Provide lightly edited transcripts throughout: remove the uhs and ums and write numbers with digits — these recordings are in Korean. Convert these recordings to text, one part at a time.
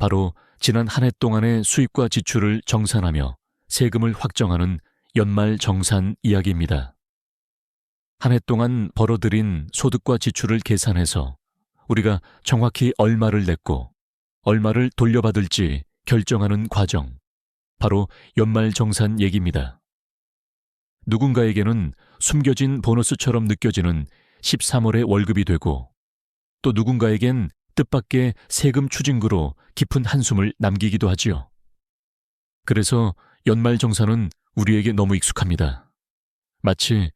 바로 지난 한 해 동안의 수입과 지출을 정산하며 세금을 확정하는 연말정산 이야기입니다. 한 해 동안 벌어들인 소득과 지출을 계산해서 우리가 정확히 얼마를 냈고 얼마를 돌려받을지 결정하는 과정, 바로 연말정산 얘기입니다. 누군가에게는 숨겨진 보너스처럼 느껴지는 13월의 월급이 되고 또 누군가에겐 뜻밖의 세금 추징구로 깊은 한숨을 남기기도 하지요. 그래서 연말정산은 우리에게 너무 익숙합니다. 마치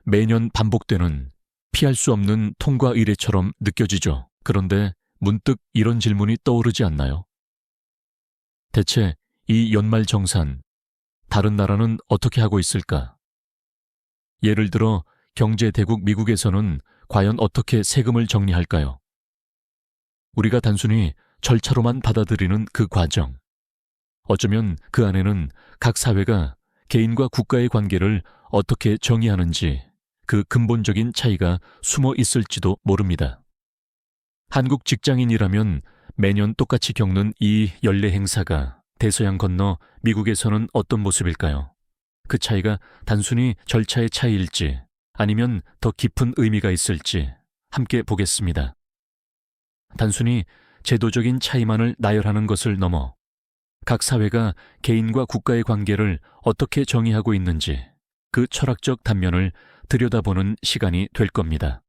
매년 반복되는 피할 수 없는 통과 의례처럼 느껴지죠. 그런데 문득 이런 질문이 떠오르지 않나요? 대체 이 연말정산, 다른 나라는 어떻게 하고 있을까? 예를 들어 경제대국 미국에서는 과연 어떻게 세금을 정리할까요? 우리가 단순히 절차로만 받아들이는 그 과정, 어쩌면 그 안에는 각 사회가 개인과 국가의 관계를 어떻게 정의하는지 그 근본적인 차이가 숨어 있을지도 모릅니다. 한국 직장인이라면 매년 똑같이 겪는 이 연례 행사가 대서양 건너 미국에서는 어떤 모습일까요? 그 차이가 단순히 절차의 차이일지 아니면 더 깊은 의미가 있을지 함께 보겠습니다. 단순히 제도적인 차이만을 나열하는 것을 넘어 각 사회가 개인과 국가의 관계를 어떻게 정의하고 있는지 그 철학적 단면을 들여다보는 시간이 될 겁니다.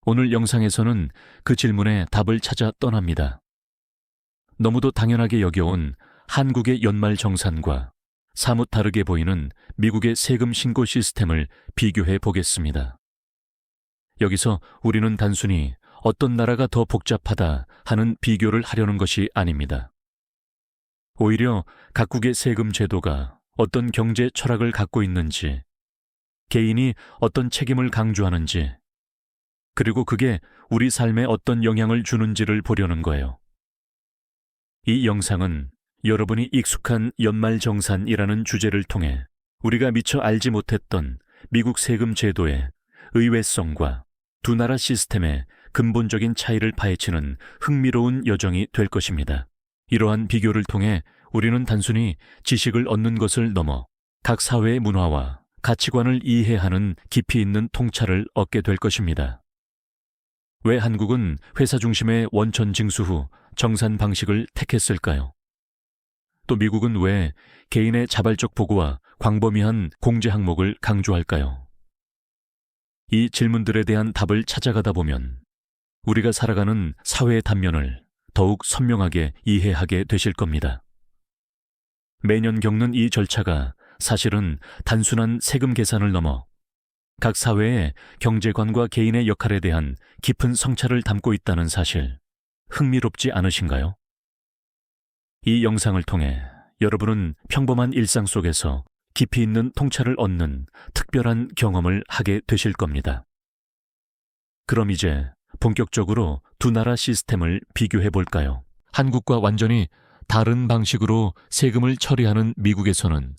오늘 영상에서는 그 질문에 답을 찾아 떠납니다. 너무도 당연하게 여겨온 한국의 연말정산과 사뭇 다르게 보이는 미국의 세금 신고 시스템을 비교해 보겠습니다. 여기서 우리는 단순히 어떤 나라가 더 복잡하다 하는 비교를 하려는 것이 아닙니다. 오히려 각국의 세금 제도가 어떤 경제 철학을 갖고 있는지, 개인이 어떤 책임을 강조하는지, 그리고 그게 우리 삶에 어떤 영향을 주는지를 보려는 거예요. 이 영상은 여러분이 익숙한 연말정산이라는 주제를 통해 우리가 미처 알지 못했던 미국 세금 제도의 의외성과 두 나라 시스템의 근본적인 차이를 파헤치는 흥미로운 여정이 될 것입니다. 이러한 비교를 통해 우리는 단순히 지식을 얻는 것을 넘어 각 사회의 문화와 가치관을 이해하는 깊이 있는 통찰을 얻게 될 것입니다. 왜 한국은 회사 중심의 원천 징수 후 정산 방식을 택했을까요? 또 미국은 왜 개인의 자발적 보고와 광범위한 공제 항목을 강조할까요? 이 질문들에 대한 답을 찾아가다 보면 우리가 살아가는 사회의 단면을 더욱 선명하게 이해하게 되실 겁니다. 매년 겪는 이 절차가 사실은 단순한 세금 계산을 넘어 각 사회의 경제관과 개인의 역할에 대한 깊은 성찰을 담고 있다는 사실, 흥미롭지 않으신가요? 이 영상을 통해 여러분은 평범한 일상 속에서 깊이 있는 통찰을 얻는 특별한 경험을 하게 되실 겁니다. 그럼 이제 본격적으로 두 나라 시스템을 비교해 볼까요? 한국과 완전히 다른 방식으로 세금을 처리하는 미국에서는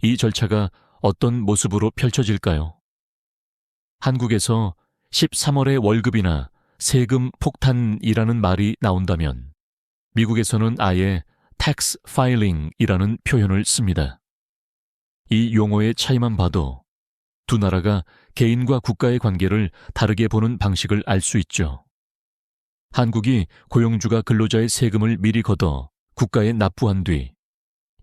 이 절차가 어떤 모습으로 펼쳐질까요? 한국에서 13월의 월급이나 세금 폭탄이라는 말이 나온다면 미국에서는 아예 tax filing이라는 표현을 씁니다. 이 용어의 차이만 봐도 두 나라가 개인과 국가의 관계를 다르게 보는 방식을 알 수 있죠. 한국이 고용주가 근로자의 세금을 미리 걷어 국가에 납부한 뒤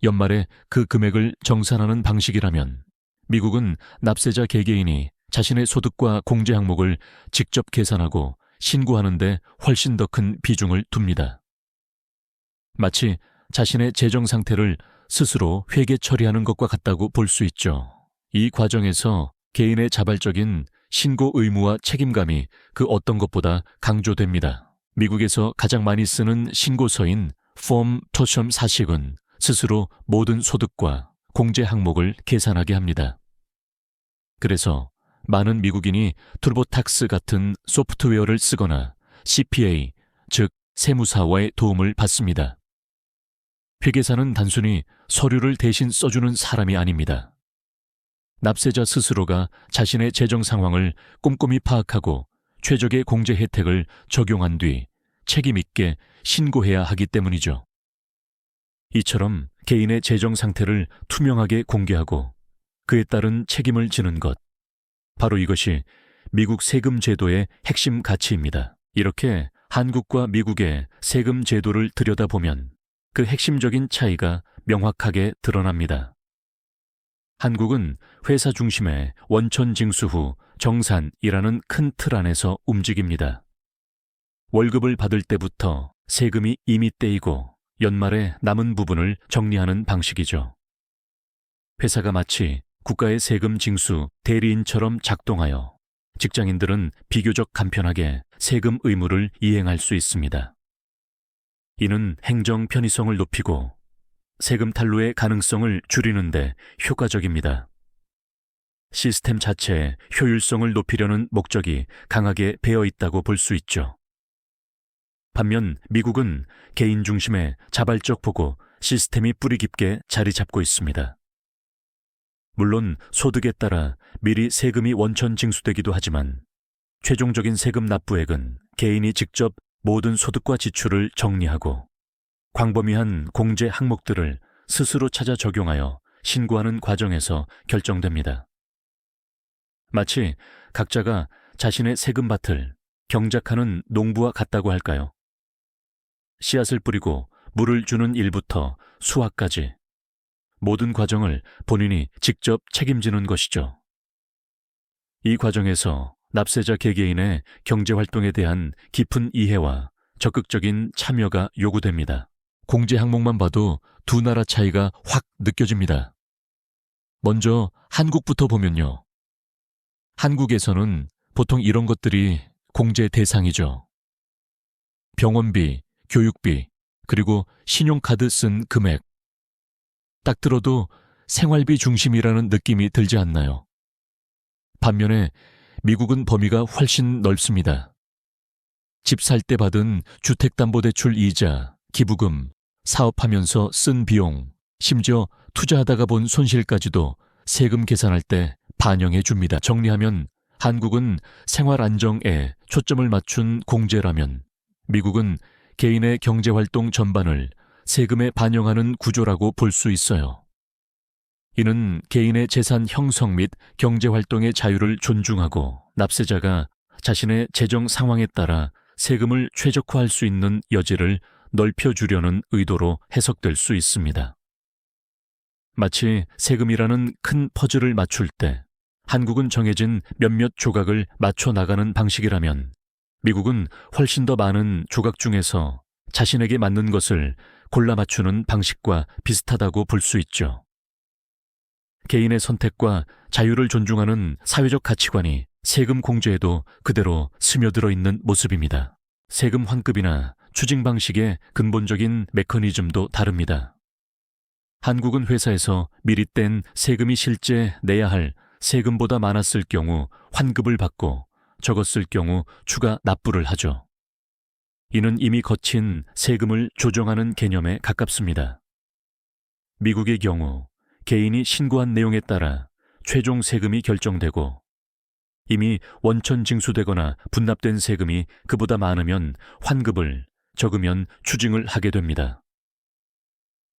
연말에 그 금액을 정산하는 방식이라면 미국은 납세자 개개인이 자신의 소득과 공제 항목을 직접 계산하고 신고하는 데 훨씬 더 큰 비중을 둡니다. 마치 자신의 재정 상태를 스스로 회계 처리하는 것과 같다고 볼 수 있죠. 이 과정에서 개인의 자발적인 신고 의무와 책임감이 그 어떤 것보다 강조됩니다. 미국에서 가장 많이 쓰는 신고서인 폼 토션 40은 스스로 모든 소득과 공제 항목을 계산하게 합니다. 그래서 많은 미국인이 turbotax 같은 소프트웨어를 쓰거나 CPA, 즉 세무사와의 도움을 받습니다. 회계사는 단순히 서류를 대신 써주는 사람이 아닙니다. 납세자 스스로가 자신의 재정 상황을 꼼꼼히 파악하고 최적의 공제 혜택을 적용한 뒤 책임 있게 신고해야 하기 때문이죠. 이처럼 개인의 재정 상태를 투명하게 공개하고 그에 따른 책임을 지는 것, 바로 이것이 미국 세금 제도의 핵심 가치입니다. 이렇게 한국과 미국의 세금 제도를 들여다보면 그 핵심적인 차이가 명확하게 드러납니다. 한국은 회사 중심의 원천 징수 후 정산이라는 큰 틀 안에서 움직입니다. 월급을 받을 때부터 세금이 이미 떼이고 연말에 남은 부분을 정리하는 방식이죠. 회사가 마치 국가의 세금 징수 대리인처럼 작동하여 직장인들은 비교적 간편하게 세금 의무를 이행할 수 있습니다. 이는 행정 편의성을 높이고 세금 탈루의 가능성을 줄이는 데 효과적입니다. 시스템 자체의 효율성을 높이려는 목적이 강하게 배어 있다고 볼 수 있죠. 반면 미국은 개인 중심의 자발적 보고 시스템이 뿌리 깊게 자리 잡고 있습니다. 물론 소득에 따라 미리 세금이 원천 징수되기도 하지만 최종적인 세금 납부액은 개인이 직접 모든 소득과 지출을 정리하고 광범위한 공제 항목들을 스스로 찾아 적용하여 신고하는 과정에서 결정됩니다. 마치 각자가 자신의 세금밭을 경작하는 농부와 같다고 할까요? 씨앗을 뿌리고 물을 주는 일부터 수확까지 모든 과정을 본인이 직접 책임지는 것이죠. 이 과정에서 납세자 개개인의 경제활동에 대한 깊은 이해와 적극적인 참여가 요구됩니다. 공제 항목만 봐도 두 나라 차이가 확 느껴집니다. 먼저 한국부터 보면요. 한국에서는 보통 이런 것들이 공제 대상이죠. 병원비, 교육비, 그리고 신용카드 쓴 금액. 딱 들어도 생활비 중심이라는 느낌이 들지 않나요? 반면에 미국은 범위가 훨씬 넓습니다. 집 살 때 받은 주택담보대출 이자, 기부금, 사업하면서 쓴 비용, 심지어 투자하다가 본 손실까지도 세금 계산할 때 반영해 줍니다. 정리하면 한국은 생활 안정에 초점을 맞춘 공제라면 미국은 개인의 경제활동 전반을 세금에 반영하는 구조라고 볼 수 있어요. 이는 개인의 재산 형성 및 경제활동의 자유를 존중하고 납세자가 자신의 재정 상황에 따라 세금을 최적화할 수 있는 여지를 넓혀주려는 의도로 해석될 수 있습니다. 마치 세금이라는 큰 퍼즐을 맞출 때 한국은 정해진 몇몇 조각을 맞춰 나가는 방식이라면 미국은 훨씬 더 많은 조각 중에서 자신에게 맞는 것을 골라 맞추는 방식과 비슷하다고 볼 수 있죠. 개인의 선택과 자유를 존중하는 사회적 가치관이 세금 공제에도 그대로 스며들어 있는 모습입니다. 세금 환급이나 추징 방식의 근본적인 메커니즘도 다릅니다. 한국은 회사에서 미리 뗀 세금이 실제 내야 할 세금보다 많았을 경우 환급을 받고 적었을 경우 추가 납부를 하죠. 이는 이미 거친 세금을 조정하는 개념에 가깝습니다. 미국의 경우 개인이 신고한 내용에 따라 최종 세금이 결정되고 이미 원천 징수되거나 분납된 세금이 그보다 많으면 환급을, 적으면 추징을 하게 됩니다.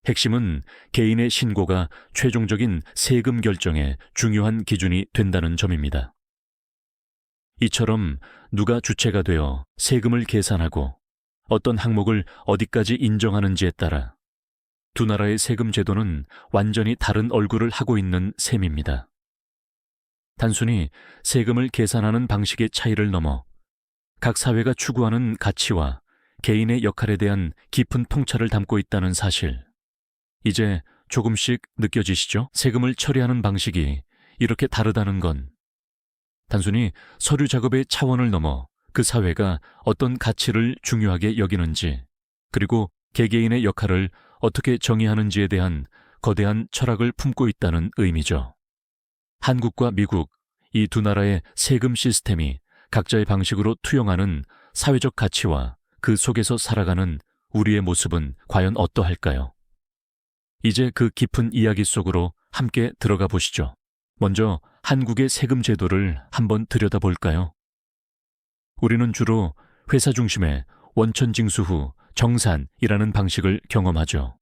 핵심은 개인의 신고가 최종적인 세금 결정의 중요한 기준이 된다는 점입니다. 이처럼 누가 주체가 되어 세금을 계산하고 어떤 항목을 어디까지 인정하는지에 따라 두 나라의 세금 제도는 완전히 다른 얼굴을 하고 있는 셈입니다. 단순히 세금을 계산하는 방식의 차이를 넘어 각 사회가 추구하는 가치와 개인의 역할에 대한 깊은 통찰을 담고 있다는 사실, 이제 조금씩 느껴지시죠? 세금을 처리하는 방식이 이렇게 다르다는 건 단순히 서류 작업의 차원을 넘어 그 사회가 어떤 가치를 중요하게 여기는지, 그리고 개개인의 역할을 어떻게 정의하는지에 대한 거대한 철학을 품고 있다는 의미죠. 한국과 미국, 이 두 나라의 세금 시스템이 각자의 방식으로 투영하는 사회적 가치와 그 속에서 살아가는 우리의 모습은 과연 어떠할까요? 이제 그 깊은 이야기 속으로 함께 들어가 보시죠. 먼저 한국의 세금 제도를 한번 들여다볼까요? 우리는 주로 회사 중심의 원천 징수 후 정산이라는 방식을 경험하죠.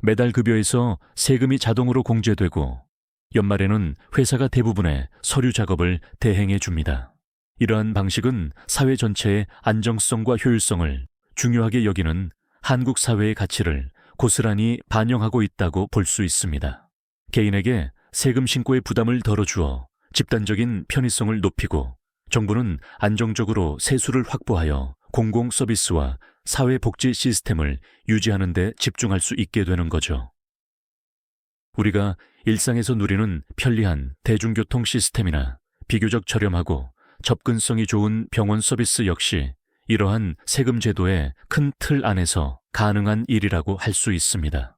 매달 급여에서 세금이 자동으로 공제되고 연말에는 회사가 대부분의 서류 작업을 대행해 줍니다. 이러한 방식은 사회 전체의 안정성과 효율성을 중요하게 여기는 한국 사회의 가치를 고스란히 반영하고 있다고 볼 수 있습니다. 개인에게 세금 신고의 부담을 덜어주어 집단적인 편의성을 높이고 정부는 안정적으로 세수를 확보하여 공공 서비스와 사회복지 시스템을 유지하는 데 집중할 수 있게 되는 거죠. 우리가 일상에서 누리는 편리한 대중교통 시스템이나 비교적 저렴하고 접근성이 좋은 병원 서비스 역시 이러한 세금 제도의 큰 틀 안에서 가능한 일이라고 할 수 있습니다.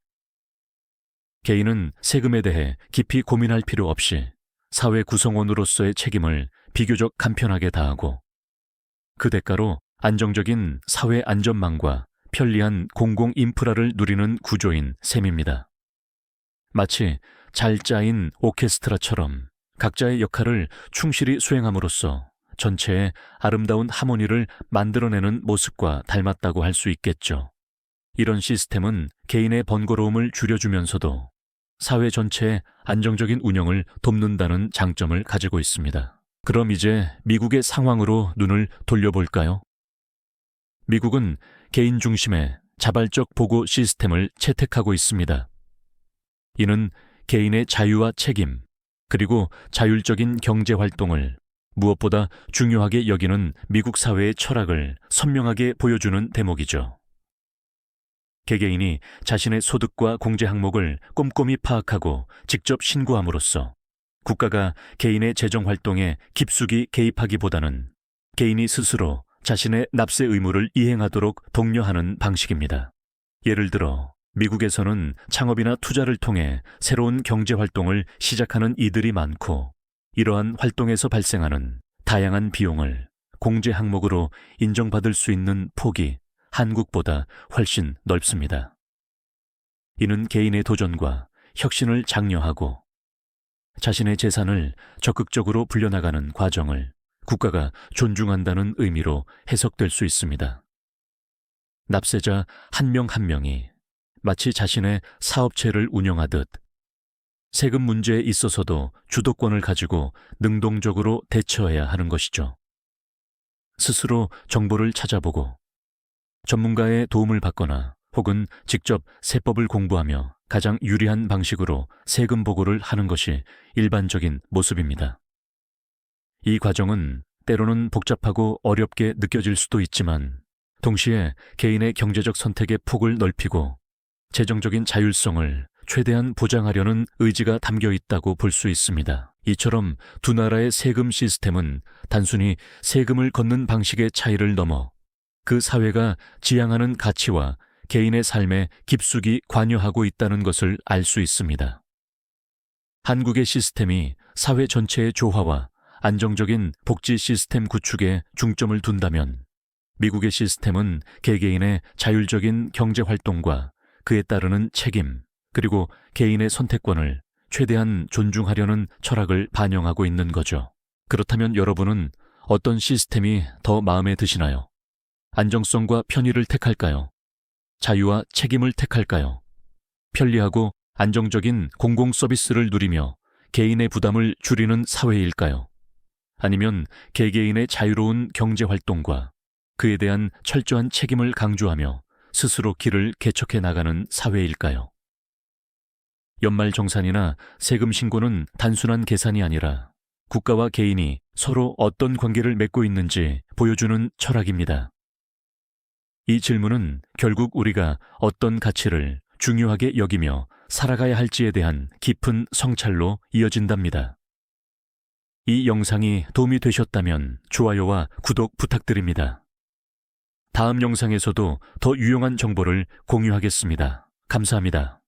개인은 세금에 대해 깊이 고민할 필요 없이 사회 구성원으로서의 책임을 비교적 간편하게 다하고 그 대가로 안정적인 사회 안전망과 편리한 공공 인프라를 누리는 구조인 셈입니다. 마치 잘 짜인 오케스트라처럼 각자의 역할을 충실히 수행함으로써 전체의 아름다운 하모니를 만들어내는 모습과 닮았다고 할 수 있겠죠. 이런 시스템은 개인의 번거로움을 줄여주면서도 사회 전체의 안정적인 운영을 돕는다는 장점을 가지고 있습니다. 그럼 이제 미국의 상황으로 눈을 돌려볼까요? 미국은 개인 중심의 자발적 보고 시스템을 채택하고 있습니다. 이는 개인의 자유와 책임, 그리고 자율적인 경제 활동을 무엇보다 중요하게 여기는 미국 사회의 철학을 선명하게 보여주는 대목이죠. 개개인이 자신의 소득과 공제 항목을 꼼꼼히 파악하고 직접 신고함으로써 국가가 개인의 재정 활동에 깊숙이 개입하기보다는 개인이 스스로 자신의 납세 의무를 이행하도록 독려하는 방식입니다. 예를 들어 미국에서는 창업이나 투자를 통해 새로운 경제 활동을 시작하는 이들이 많고 이러한 활동에서 발생하는 다양한 비용을 공제 항목으로 인정받을 수 있는 폭이 한국보다 훨씬 넓습니다. 이는 개인의 도전과 혁신을 장려하고 자신의 재산을 적극적으로 불려나가는 과정을 국가가 존중한다는 의미로 해석될 수 있습니다. 납세자 한 명 한 명이 마치 자신의 사업체를 운영하듯 세금 문제에 있어서도 주도권을 가지고 능동적으로 대처해야 하는 것이죠. 스스로 정보를 찾아보고 전문가의 도움을 받거나 혹은 직접 세법을 공부하며 가장 유리한 방식으로 세금 보고를 하는 것이 일반적인 모습입니다. 이 과정은 때로는 복잡하고 어렵게 느껴질 수도 있지만 동시에 개인의 경제적 선택의 폭을 넓히고 재정적인 자율성을 최대한 보장하려는 의지가 담겨 있다고 볼 수 있습니다. 이처럼 두 나라의 세금 시스템은 단순히 세금을 걷는 방식의 차이를 넘어 그 사회가 지향하는 가치와 개인의 삶에 깊숙이 관여하고 있다는 것을 알 수 있습니다. 한국의 시스템이 사회 전체의 조화와 안정적인 복지 시스템 구축에 중점을 둔다면 미국의 시스템은 개개인의 자율적인 경제 활동과 그에 따르는 책임, 그리고 개인의 선택권을 최대한 존중하려는 철학을 반영하고 있는 거죠. 그렇다면 여러분은 어떤 시스템이 더 마음에 드시나요? 안정성과 편의를 택할까요? 자유와 책임을 택할까요? 편리하고 안정적인 공공 서비스를 누리며 개인의 부담을 줄이는 사회일까요? 아니면 개개인의 자유로운 경제 활동과 그에 대한 철저한 책임을 강조하며 스스로 길을 개척해 나가는 사회일까요? 연말정산이나 세금 신고는 단순한 계산이 아니라 국가와 개인이 서로 어떤 관계를 맺고 있는지 보여주는 철학입니다. 이 질문은 결국 우리가 어떤 가치를 중요하게 여기며 살아가야 할지에 대한 깊은 성찰로 이어진답니다. 이 영상이 도움이 되셨다면 좋아요와 구독 부탁드립니다. 다음 영상에서도 더 유용한 정보를 공유하겠습니다. 감사합니다.